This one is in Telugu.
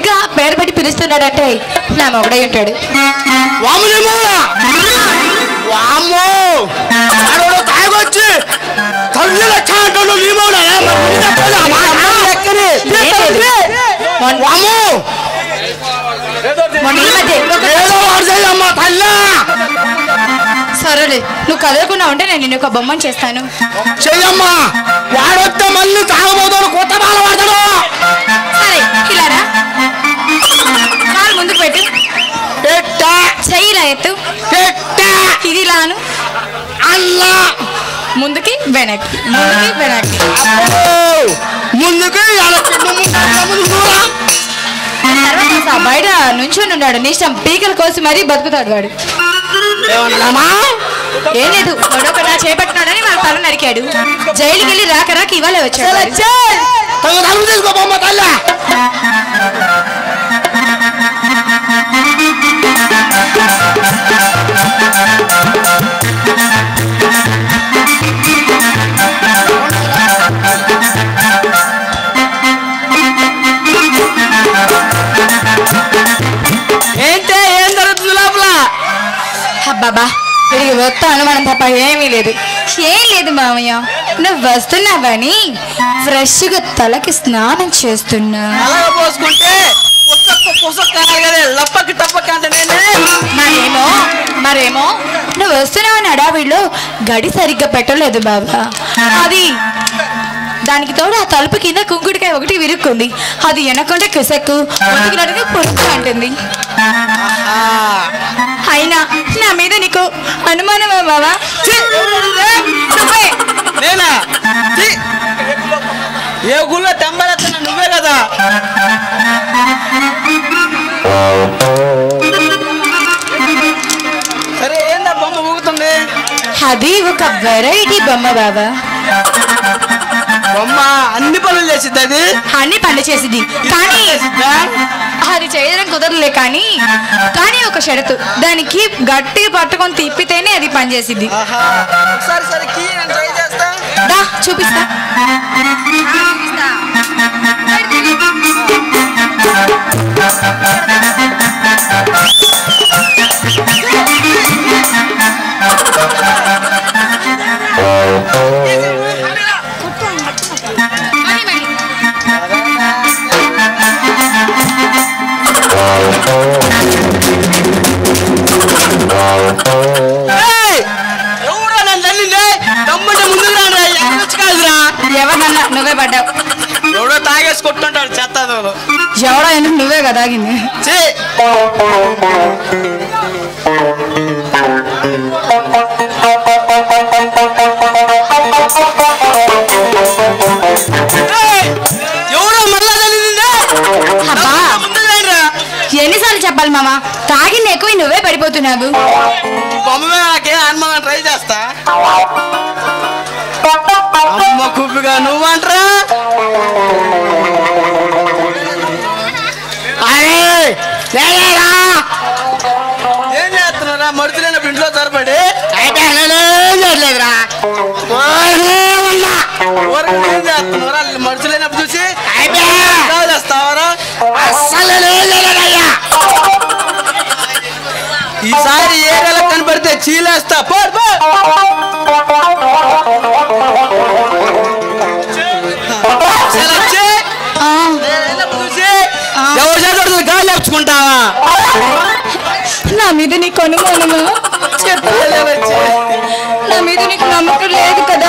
ఇంకా పేరు పెట్టి పిలుస్తున్నాడంటే నా మొగడై ఉంటాడు. తాగొచ్చి సరేలే, నువ్వు కదలకుండా ఉంటే నేను నిన్ను ఒక బొమ్మను చేస్తాను. చెయ్యమ్మా, వాడొద్ద మళ్ళీ తాగబోతాడు, కొత్త బాల వాడతాడు. సరే ఇలారా, కాలు ముందుకు పెట్టు, చెయ్యిలా ఎత్తు, ఇది లాను అల్లా ముందుకి వెనక్కి, ముందుకి వెనక్కి, ముందుకి తర్వాత బయట నుంచొని ఉన్నాడు. నీ ఇష్టం, పీకల కోసం మరీ బతుకుతాడు వాడు. ఏం లేదు, గొడవ చేపట్టినాడని వాళ్ళ తల నరికాడు. జైలుకి వెళ్ళి రాక రాక ఇవాళ వచ్చాడు. ఏంటే, ఏం జరుగుతుంది లోపల? అబ్బాబా, వీడికి మొత్తం అనుమానం తప్ప ఏమీ లేదు. ఏం లేదు మామయ్య, నువ్వు వస్తున్నావని ఫ్రెష్ గా తలకి స్నానం చేస్తున్నా. పోసుకుంటే మరేమో నువ్వు వస్తున్నావని అడావిడిలో గడి సరిగ్గా పెట్టలేదు బాబా. అది దానికి తోడు ఆ తలుపు కింద కుంకుడికాయ ఒకటి విరుక్కుంది. అది వెనకుంటే కిసక్కు, ముందుకు పొరుగు అంటుంది. అయినా నా మీద నీకు అనుమానమా బాబా? ఏ గుళ్ళో తెంబలెత్తన నువ్వే కదా. సరే, ఏందా బొమ్మ ఊగుతుంది? అది ఒక వెరైటీ బొమ్మ బాబా. బొమ్మ అన్ని పనులు చేసిద్ది. అది అన్ని పనులు చేసిద్ది, కానీ అది చేయడం కుదరలే. కానీ ఒక షరతు, దానికి గట్టి పట్టుకొని తిప్పితేనే అది పని చేసిద్ది. చూపిస్తా. ఎవరన్నా నువ్వే పడ్డావు. ఎవడో తాగేసి కొట్టుంటాడు చెత్తాదు. ఎవడో ఎందుకు నువ్వే కదా తాగింది. ఎన్నిసార్లు చెప్పాలి మామ, తాగింది ఎక్కువ, నువ్వే పడిపోతున్నావు. అనుమానం ట్రై చేస్తా. అమ్మ కుప్పిగా నువ్వంటరా? ఏం చేస్తున్నారా? మరుతులైన ఇంట్లో తరబడి చేయలేదురా. ఏం చేస్తున్నారా? మరుతులైనప్పుడు చూసి చేస్తావరా? ఈసారి ఏరియాలో కనబడితే చీలేస్తా. గాలి నేర్చుకుంటావా? నా మీద నీకు అనుమానమా? చెప్పు. నా మీద నీకు నమ్మకం లేదు కదా?